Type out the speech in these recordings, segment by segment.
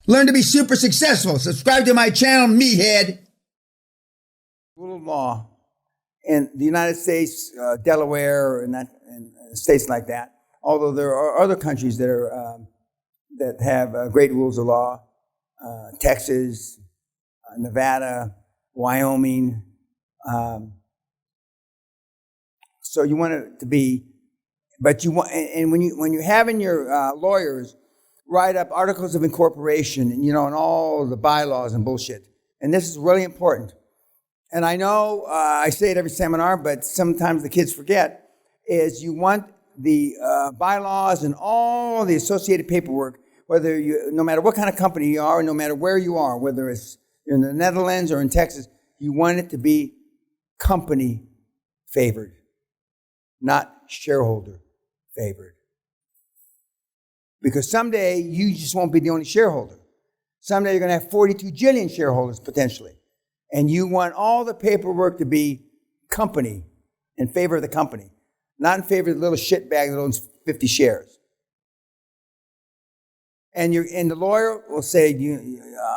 Learn to be super successful. Subscribe to my channel, Meathead. Rule of law in the United States, Delaware, and states like that. Although there are other countries that are that have great rules of law, Texas, Nevada, Wyoming. So you want it to be, but you want, and when you're having your lawyers write up articles of incorporation, and and all the bylaws and bullshit, and this is really important. And I know I say it every seminar, but sometimes the kids forget, is you want the bylaws and all the associated paperwork, no matter what kind of company you are, no matter where you are, whether it's in the Netherlands or in Texas, you want it to be company favored, not shareholder favored. Because someday you just won't be the only shareholder. Someday you're going to have 42 jillion shareholders potentially. And you want all the paperwork to be company, in favor of the company, not in favor of the little shitbag that owns 50 shares. And the lawyer will say,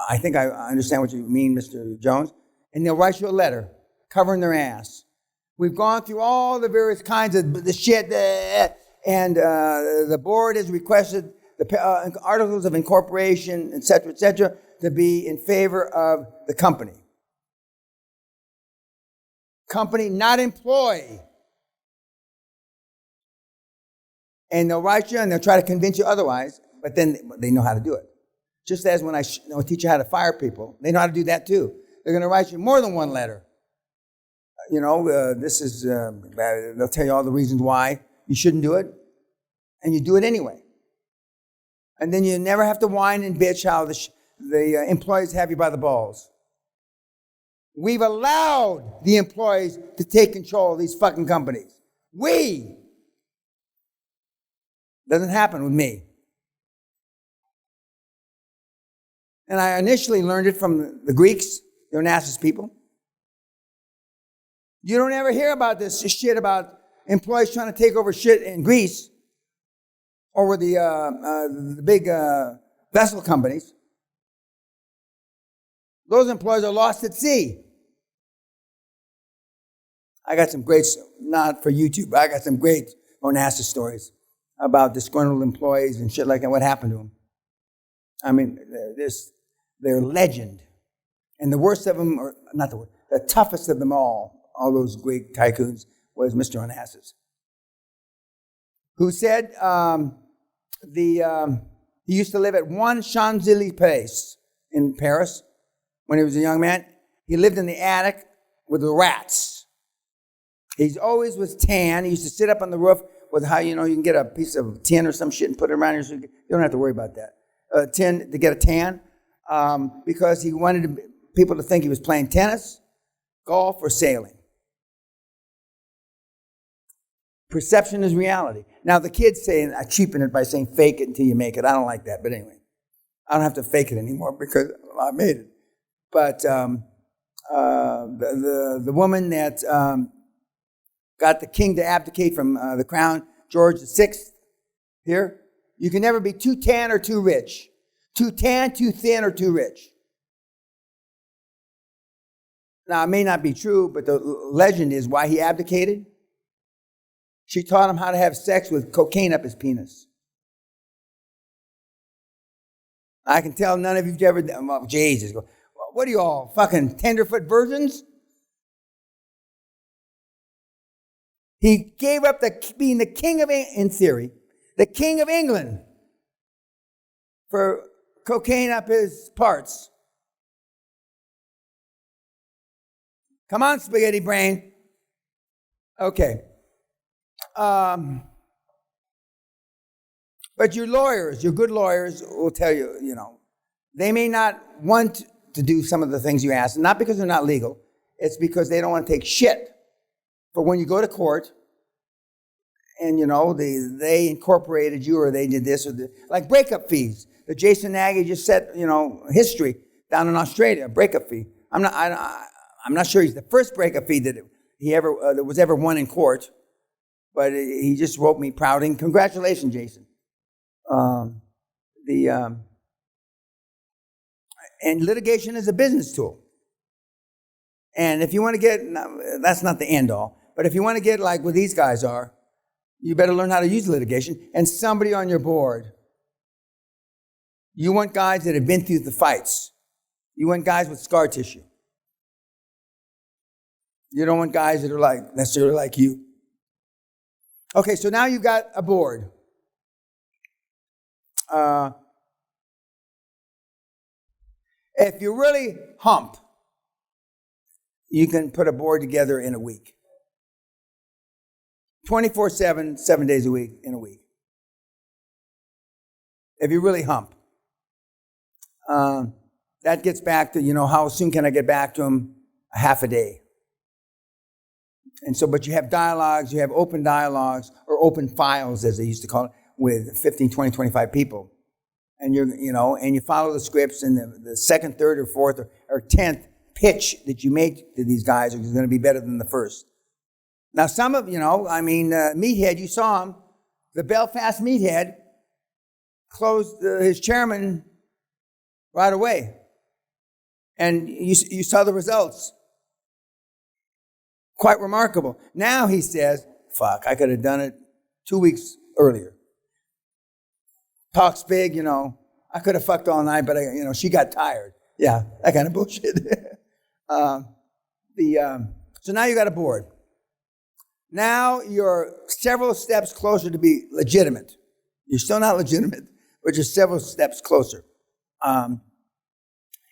I think I understand what you mean, Mr. Jones. And they'll write you a letter covering their ass. We've gone through all the various kinds of the shit, and the board has requested the articles of incorporation, et cetera, to be in favor of the company. Company, not employee. And they'll write you and they'll try to convince you otherwise, but then they know how to do it. Just as when I teach you how to fire people, they know how to do that too. They're going to write you more than one letter. This is, they'll tell you all the reasons why you shouldn't do it, and you do it anyway. And then you never have to whine and bitch how the employees have you by the balls. We've allowed the employees to take control of these fucking companies. Doesn't happen with me. And I initially learned it from the Greeks, the Onassis people. You don't ever hear about this shit about employees trying to take over shit in Greece or with the big vessel companies. Those employees are lost at sea. I got some great, not for YouTube, but I got some great Onassis stories about disgruntled employees and shit like that, what happened to them. I mean, they're legend. And the worst of them, or not the worst, the toughest of them all those great tycoons, was Mr. Onassis, who said he used to live at 1 Champs-Élysées Place in Paris when he was a young man. He lived in the attic with the rats. He always was tan. He used to sit up on the roof with how, you can get a piece of tin or some shit and put it around here so you don't have to worry about that. Tin to get a tan because he wanted people to think he was playing tennis, golf, or sailing. Perception is reality. Now, the kids say, I cheapen it by saying fake it until you make it. I don't like that. But anyway, I don't have to fake it anymore because I made it. But the woman that got the king to abdicate from the crown, George VI, here, you can never be too tan or too rich. Too tan, too thin, or too rich. Now, it may not be true, but the legend is why he abdicated. She taught him how to have sex with cocaine up his penis. I can tell none of you've ever done. Well, Jesus, what are you all, fucking tenderfoot virgins? He gave up being the king of, in theory, the king of England for cocaine up his parts. Come on, spaghetti brain. Okay. But your lawyers, your good lawyers will tell you, they may not want to do some of the things you ask, not because they're not legal. It's because they don't want to take shit. For when you go to court and, they incorporated you or they did this or like breakup fees. The Jason Nagy just set, history down in Australia, breakup fee. I'm not sure he's the first breakup fee that that was ever won in court. But he just wrote me proud. And congratulations, Jason. And litigation is a business tool. And if you want to get, that's not the end all, but if you want to get like what these guys are, you better learn how to use litigation. And somebody on your board, you want guys that have been through the fights. You want guys with scar tissue. You don't want guys that are like necessarily like you. Okay, so now you've got a board. If you really hump, you can put a board together in a week. 24/7, 7 days a week, in a week. If you really hump. That gets back to, how soon can I get back to them? A half a day. And so, but you have dialogues, you have open dialogues, or open files, as they used to call it, with 15, 20, 25 people. And and you follow the scripts, and the second, third, or fourth, or 10th pitch that you make to these guys is going to be better than the first. Now, some of, Meathead, you saw him, the Belfast Meathead closed his chairman right away. And you saw the results. Quite remarkable. Now he says, fuck, I could have done it 2 weeks earlier. Talks big, I could have fucked all night, but she got tired. Yeah, that kind of bullshit. So now you got a board. Now you're several steps closer to be legitimate. You're still not legitimate, but you're several steps closer.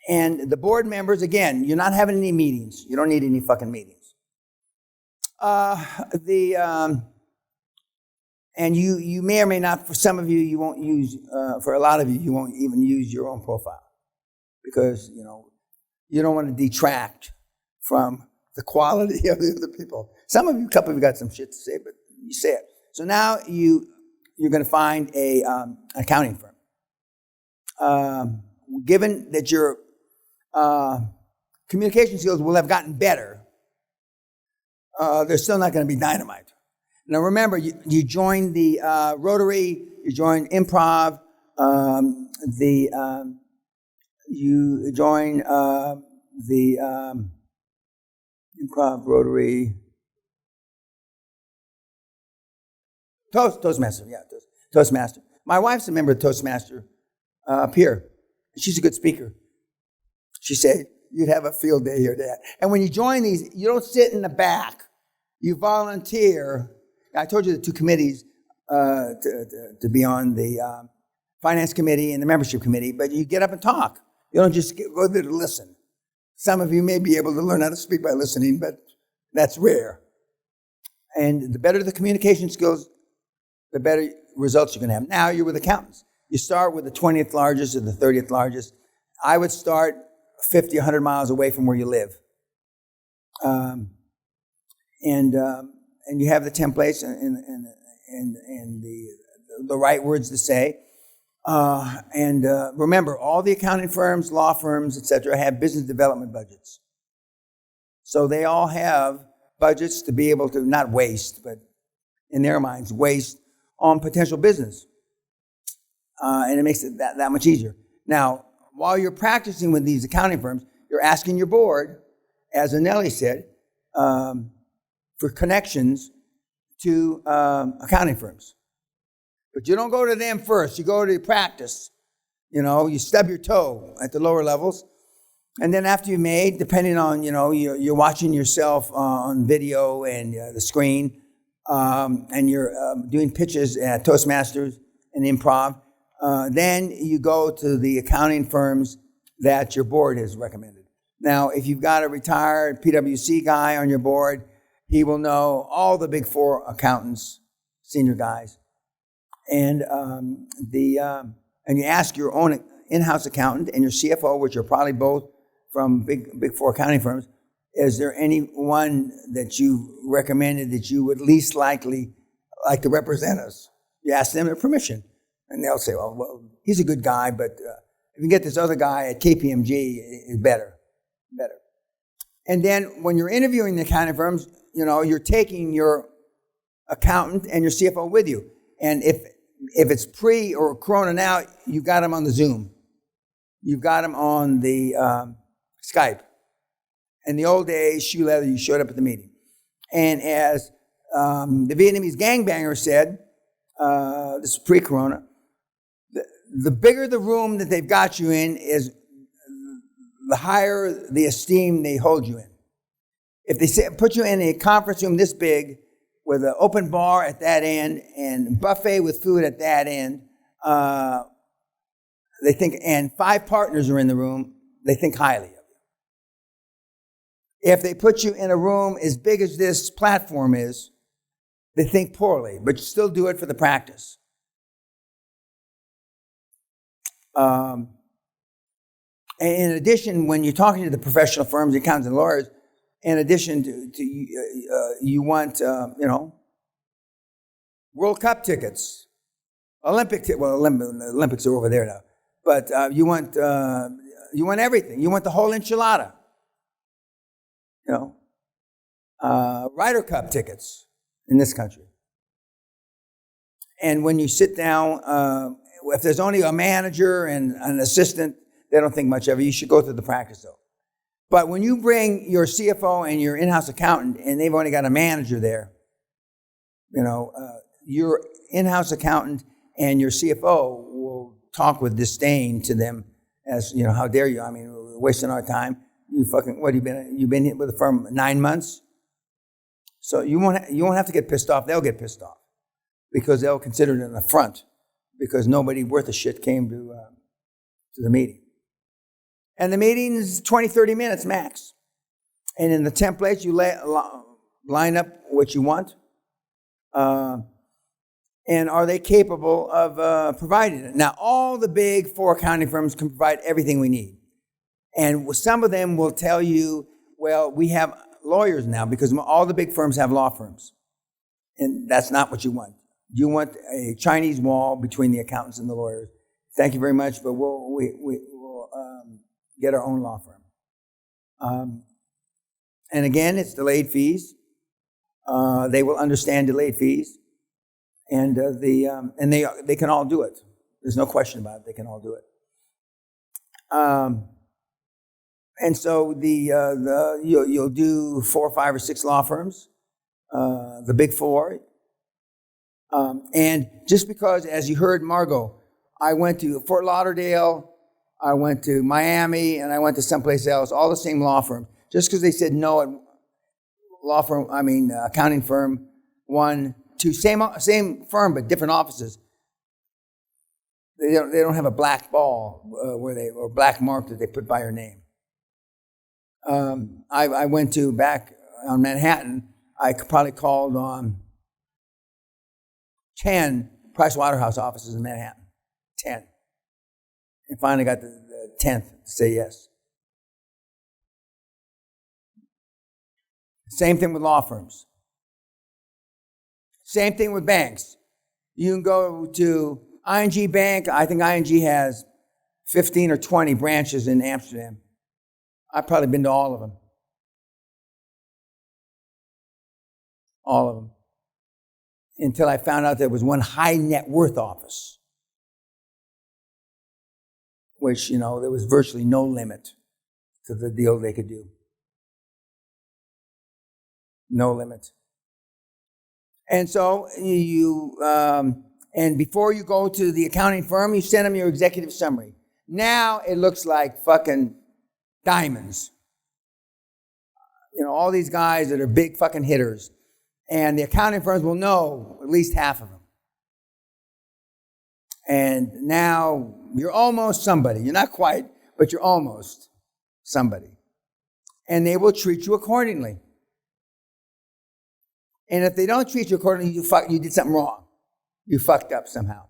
And the board members, again, you're not having any meetings. You don't need any fucking meetings. And you may or may not, for some of you, you won't use, for a lot of you, you won't even use your own profile. Because, you don't want to detract from the quality of the other people. Some of you, a couple of you got some shit to say, but you say it. So now you're going to find a accounting firm. Given that your communication skills will have gotten better, they're still not going to be dynamite. Now remember, you joined the Rotary, you joined Improv, you joined the Improv, Rotary, Toastmaster, yeah, Toastmaster. My wife's a member of Toastmaster up here. She's a good speaker. She said, you'd have a field day here, Dad. And when you join these, you don't sit in the back. You volunteer. I told you the two committees to be on the finance committee and the membership committee, but you get up and talk. You don't just go there to listen. Some of you may be able to learn how to speak by listening, but that's rare. And the better the communication skills, the better results you're going to have. Now you're with accountants. You start with the 20th largest or the 30th largest. I would start 50, 100 miles away from where you live. And you have the templates and the right words to say. Remember, all the accounting firms, law firms, etc., have business development budgets. So they all have budgets to be able to not waste, but in their minds, waste on potential business. And it makes it that much easier. Now, while you're practicing with these accounting firms, you're asking your board, as Anelli said, for connections to accounting firms. But you don't go to them first. You go to practice. You stub your toe at the lower levels. And then after you've made, depending on, you're watching yourself on video and the screen, and you're doing pitches at Toastmasters and Improv, then you go to the accounting firms that your board has recommended. Now, if you've got a retired PwC guy on your board, he will know all the big four accountants, senior guys. And and you ask your own in-house accountant and your CFO, which are probably both from big four accounting firms, is there anyone that you recommended that you would least likely like to represent us? You ask them their permission. And they'll say, well, he's a good guy, but if you can get this other guy at KPMG, is better. And then when you're interviewing the accounting firms, you're taking your accountant and your CFO with you. And if it's pre or Corona now, you got them on the Zoom. You've got them on the Skype. In the old days, shoe leather, you showed up at the meeting. And as the Vietnamese gangbanger said, this is pre-corona, the bigger the room that they've got you in is the higher the esteem they hold you in. If they put you in a conference room this big with an open bar at that end and buffet with food at that end, they think, and 5 partners are in the room, they think highly of you. If they put you in a room as big as this platform is, they think poorly, but you still do it for the practice. And in addition, when you're talking to the professional firms, the accountants and lawyers, in addition to you want, World Cup tickets, Olympics are over there now, but you want everything. You want the whole enchilada. Ryder Cup tickets in this country. And when you sit down, if there's only a manager and an assistant, they don't think much of it. You should go through the practice, though. But when you bring your CFO and your in-house accountant, and they've only got a manager there, your in-house accountant and your CFO will talk with disdain to them as, how dare you? I mean, we're wasting our time. You've been with the firm 9 months? So you won't have to get pissed off. They'll get pissed off because they'll consider it an affront because nobody worth a shit came to the meeting. And the meeting's 20, 30 minutes max. And in the templates, you line up what you want. And are they capable of providing it? Now, all the big 4 accounting firms can provide everything we need. And some of them will tell you, well, we have lawyers now because all the big firms have law firms. And that's not what you want. You want a Chinese wall between the accountants and the lawyers. Thank you very much, but we'll get our own law firm. And again, it's delayed fees. They will understand delayed fees. And they can all do it. There's no question about it. They can all do it. And so you'll do 4 or 5 or 6 law firms, the big 4. And just because, as you heard Margot, I went to Fort Lauderdale, I went to Miami, and I went to someplace else, all the same law firm. Just because they said no at accounting firm, 1, 2, same firm but different offices. They don't have a black ball or black mark that they put by your name. I went to back on Manhattan. I probably called on 10 Pricewaterhouse offices in Manhattan. 10. And finally got the 10th to say yes. Same thing with law firms. Same thing with banks. You can go to ING Bank. I think ING has 15 or 20 branches in Amsterdam. I've probably been to all of them. All of them. Until I found out there was one high net worth office, which, there was virtually no limit to the deal they could do. No limit. And so and before you go to the accounting firm, you send them your executive summary. Now it looks like fucking diamonds. All these guys that are big fucking hitters. And the accounting firms will know at least half of them. And now you're almost somebody. You're not quite, but you're almost somebody. And they will treat you accordingly. And if they don't treat you accordingly, you did something wrong. You fucked up somehow.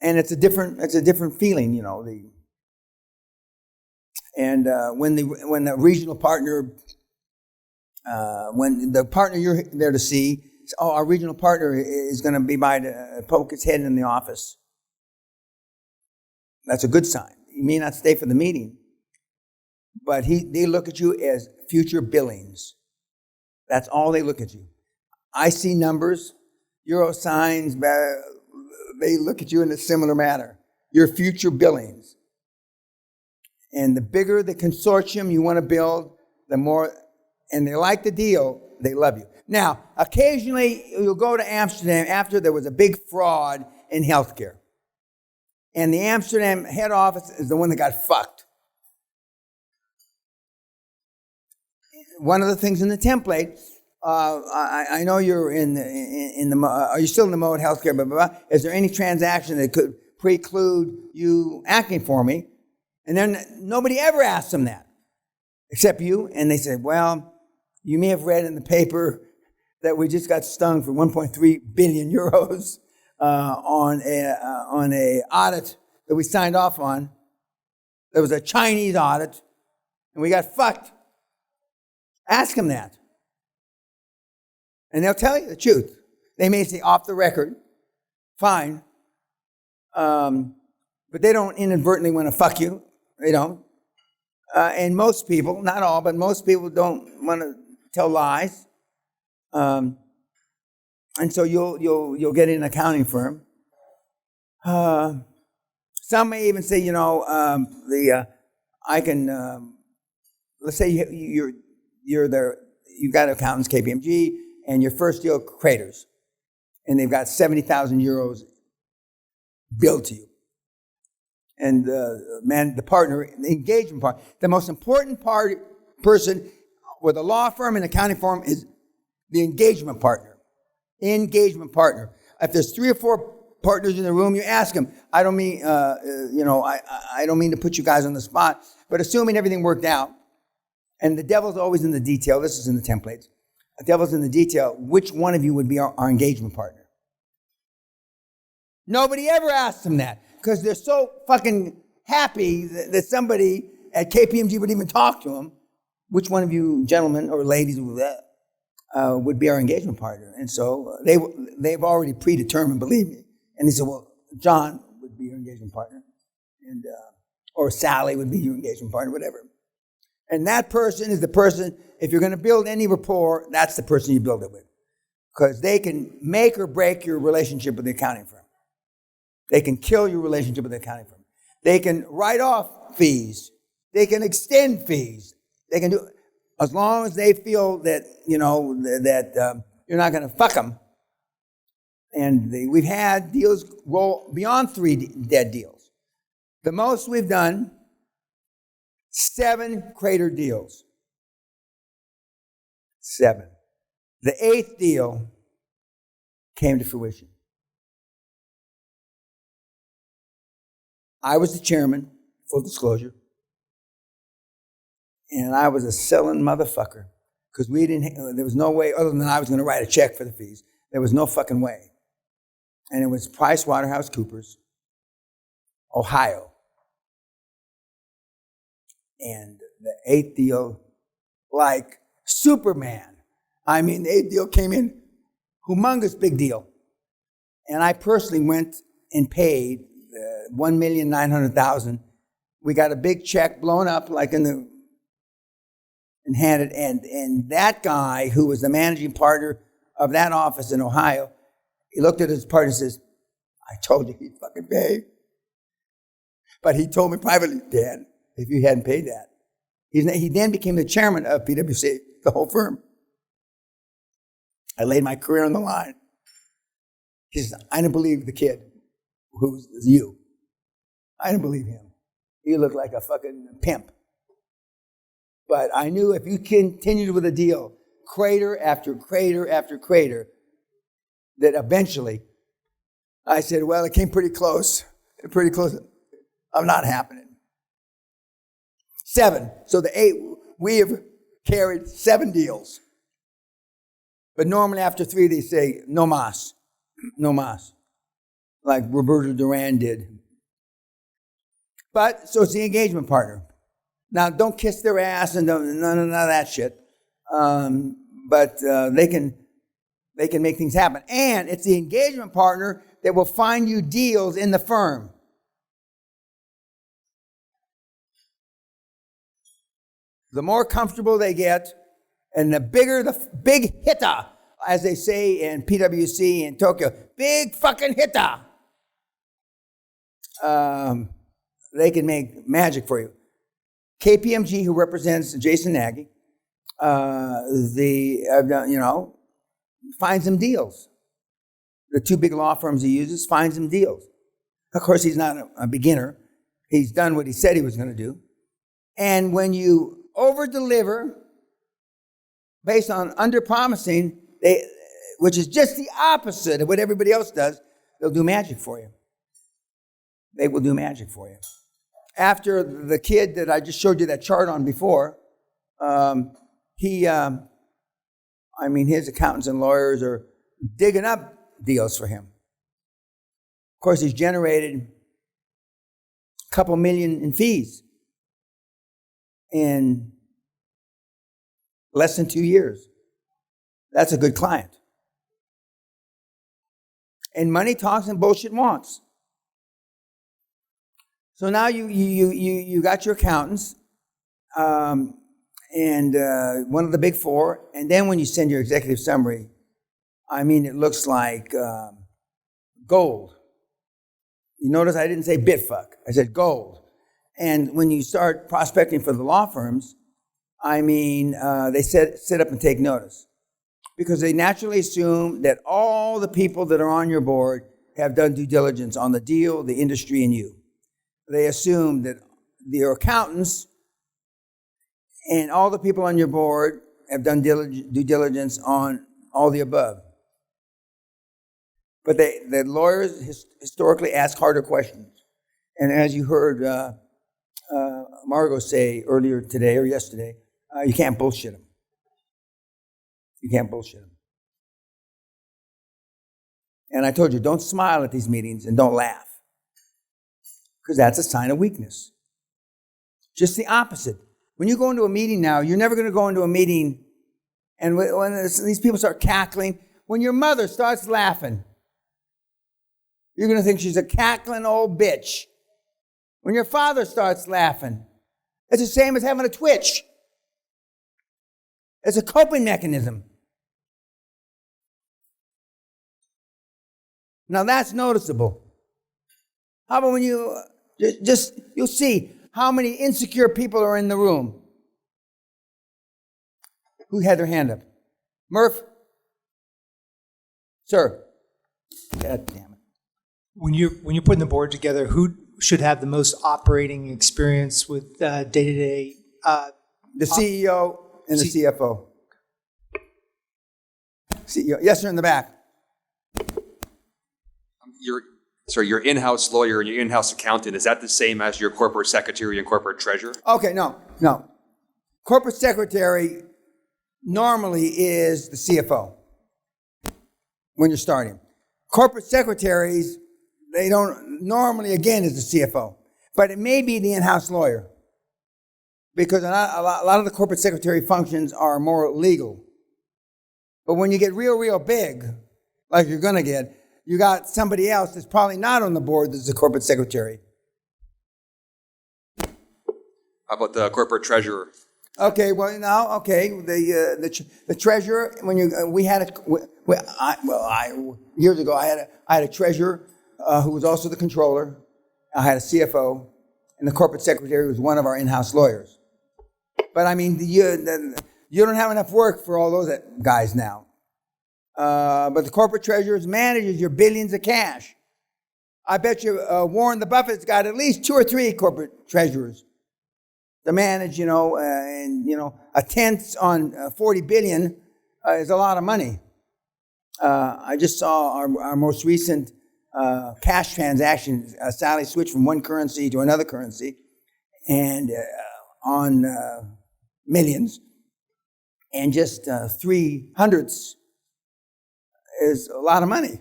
And it's a different feeling, And when the regional partner, when the partner you're there to see, our regional partner is going to be by to poke his head in the office. That's a good sign. He may not stay for the meeting, but they look at you as future billings. That's all they look at you. I see numbers, euro signs, they look at you in a similar manner. Your future billings. And the bigger the consortium you want to build, the more, and they like the deal, they love you. Now, occasionally you'll go to Amsterdam after there was a big fraud in healthcare. And the Amsterdam head office is the one that got fucked. One of the things in the template, I know you're in the are you still in the mode healthcare, blah, blah, blah. Is there any transaction that could preclude you acting for me? And then nobody ever asked them that, except you. And they said, well, you may have read in the paper that we just got stung for 1.3 billion euros on a audit that we signed off on. There was a Chinese audit, and we got fucked. Ask them that. And they'll tell you the truth. They may say off the record, fine, but they don't inadvertently want to fuck you. They don't. And most people, not all, but most people don't want to tell lies. And so you'll get an accounting firm. Some may even say, I can. Let's say you've got accountants, KPMG, and your first deal craters, and they've got 70,000 euros billed to you. And the partner, the engagement partner, the most important person with a law firm and accounting firm is the engagement partner. Engagement partner. If there's 3 or 4 partners in the room, you ask them. I don't mean, I don't mean to put you guys on the spot, but assuming everything worked out, and the devil's always in the detail. This is in the templates. The devil's in the detail. Which one of you would be our engagement partner? Nobody ever asks them that because they're so fucking happy that somebody at KPMG would even talk to them. Which one of you gentlemen or ladies would be our engagement partner? And so they've already predetermined, believe me. And they said, well, John would be your engagement partner, and or Sally would be your engagement partner, whatever. And that person is the person, if you're going to build any rapport, that's the person you build it with. Because they can make or break your relationship with the accounting firm. They can kill your relationship with the accounting firm. They can write off fees. They can extend fees. They can do, as long as they feel that, you're not going to fuck them. And we've had deals roll beyond 3 dead deals. The most we've done, 7 crater deals. 7. The 8th deal came to fruition. I was the chairman, full disclosure, and I was a selling motherfucker because there was no way other than I was going to write a check for the fees. There was no fucking way. And it was PricewaterhouseCoopers, Ohio. And the 8th deal, like Superman. I mean, the 8th deal came in, humongous big deal. And I personally went and paid $1,900,000. We got a big check blown up like and handed. And that guy who was the managing partner of that office in Ohio, he looked at his partner and says, I told you he'd fucking pay. But he told me privately, Dan, if you hadn't paid that. He then became the chairman of PwC, the whole firm. I laid my career on the line. He says, I didn't believe the kid who's you. I didn't believe him. He looked like a fucking pimp. But I knew if you continued with a deal, crater after crater after crater, that eventually, I said, well, it came pretty close. Pretty close. I'm not happening. 7. So the 8, we have carried 7 deals. But normally after 3, they say, no mas. No mas. Like Roberto Duran did. But, so it's the engagement partner. Now, don't kiss their ass and none of that shit. But they can make things happen. And it's the engagement partner that will find you deals in the firm. The more comfortable they get, and the bigger the big hitter, as they say in PwC in Tokyo, big fucking hitter. They can make magic for you. KPMG, who represents Jason Nagy, finds him deals. The two big law firms he uses finds him deals. Of course, he's not a beginner. He's done what he said he was going to do. And when you over-deliver based on under-promising, which is just the opposite of what everybody else does, they'll do magic for you. They will do magic for you. After the kid that I just showed you that chart on before, his accountants and lawyers are digging up deals for him. Of course, he's generated a couple million in fees in less than 2 years. That's a good client. And money talks and bullshit wants. So now you got your accountants and one of the big four, and then when you send your executive summary, it looks like gold. You notice I didn't say bitfuck. I said gold. And when you start prospecting for the law firms, they sit up and take notice. Because they naturally assume that all the people that are on your board have done due diligence on the deal, the industry, and you. They assume that your accountants and all the people on your board have done due diligence on all the above. But the lawyers historically ask harder questions. And as you heard Margot say earlier today or yesterday, you can't bullshit them. You can't bullshit them. And I told you, don't smile at these meetings and don't laugh. Because that's a sign of weakness. Just the opposite. When you go into a meeting now, you're never going to go into a meeting and when these people start cackling, when your mother starts laughing, you're going to think she's a cackling old bitch. When your father starts laughing, it's the same as having a twitch. It's a coping mechanism. Now that's noticeable. How about when you you'll see how many insecure people are in the room? Who had their hand up? Murph? Sir? God damn it. When you're putting the board together, who should have the most operating experience with day-to-day? The CEO and the CFO. CEO. Yes, sir, in the back. Your in-house lawyer and your in-house accountant, is that the same as your corporate secretary and corporate treasurer? Okay, no. Corporate secretary normally is the CFO when you're starting. Corporate secretaries, they don't normally, again, is the CFO. But it may be the in-house lawyer because a lot of the corporate secretary functions are more legal. But when you get real big, like you're going to get, you got somebody else that's probably not on the board that's the corporate secretary. How about the corporate treasurer? Okay, well now, the treasurer. When years ago, I had a treasurer who was also the controller. I had a CFO, and the corporate secretary was one of our in-house lawyers. But you don't have enough work for all those guys now. But the corporate treasurer manages your billions of cash. I bet you Warren the Buffett's got at least 2 or 3 corporate treasurers to manage, a tenth on 40 billion is a lot of money. I just saw our most recent cash transaction. Sally switched from one currency to another currency and on millions. And just 300ths is a lot of money.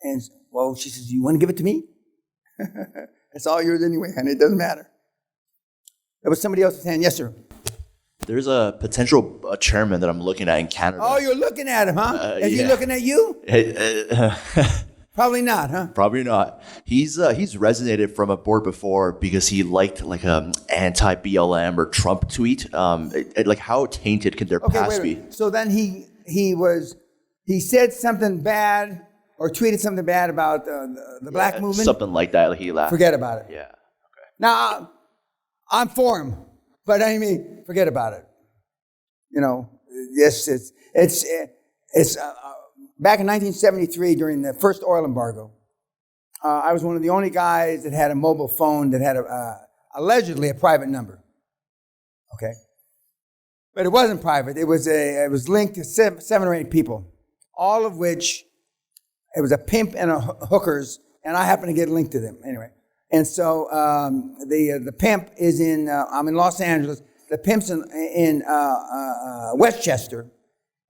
And, well, she says, you want to give it to me? It's all yours anyway, and it doesn't matter. There was somebody else's hand. Yes, sir. There's a potential chairman that I'm looking at in Canada. Oh, you're looking at him, huh? Is he looking at you? Probably not, huh? Probably not. He's resonated from a board before because he liked like a anti-BLM or Trump tweet. Like how tainted can their past be? So then he said something bad or tweeted something bad about the black movement, Something like that. He laughed. forget about it. Yeah. Now, I'm for him, but I mean, forget about it. You know, yes, it's back in 1973 during the first oil embargo. I was one of the only guys that had a mobile phone that had allegedly a private number. Okay, but it wasn't private. It was linked to seven or eight people, all of which it was a pimp and a hookers, and I happened to get linked to them anyway. And so the pimp is I'm in Los Angeles. The pimp's in Westchester,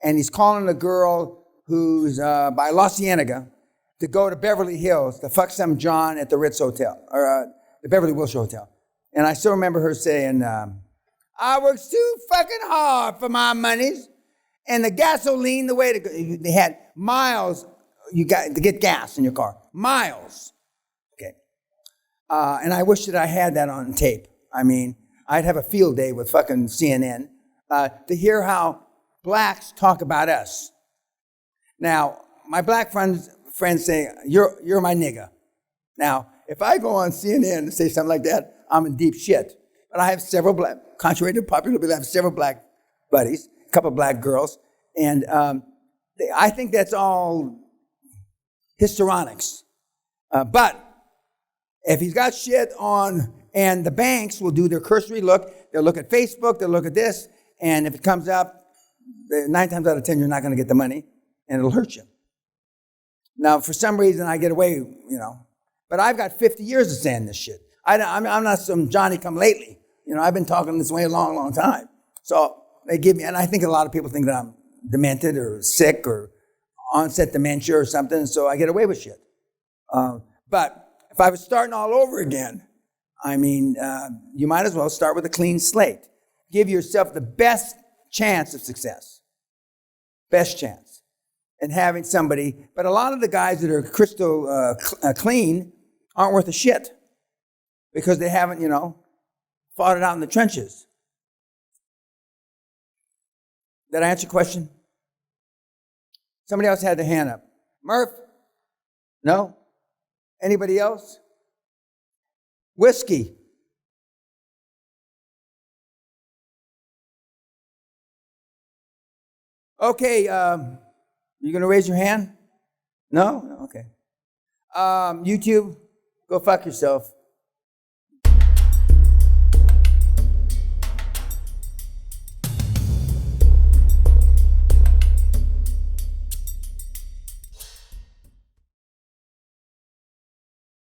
and he's calling a girl who's by La Cienega to go to Beverly Hills to fuck some John at the Ritz Hotel, or the Beverly Wilshire Hotel. And I still remember her saying, I work too fucking hard for my monies. And the gasoline, the way to go, they had miles you got to get gas in your car. Miles. Okay. And I wish that I had that on tape. I mean, I'd have a field day with fucking CNN to hear how blacks talk about us. Now, my black friends say, you're my nigga. Now, if I go on CNN and say something like that, I'm in deep shit. But I have several black, contrary to popular belief, I have several black buddies, a couple of black girls, and I think that's all histrionics. But if he's got shit on, and the banks will do their cursory look, they'll look at Facebook, they'll look at this, and if it comes up, 9 times out of 10, you're not going to get the money, and it'll hurt you. Now, for some reason, I get away, but I've got 50 years of saying this shit. I'm not some Johnny-come-lately. I've been talking this way a long, long time. So they give me, and I think a lot of people think that I'm demented or sick or onset dementia or something, so I get away with shit. But if I was starting all over again, you might as well start with a clean slate. Give yourself the best chance of success. Best chance. And having somebody, but a lot of the guys that are crystal clean aren't worth a shit because they haven't, fought it out in the trenches. Did I answer your question? Somebody else had their hand up. Murph? No? Anybody else? Whiskey. Okay, you going to raise your hand? No? Okay. YouTube, go fuck yourself.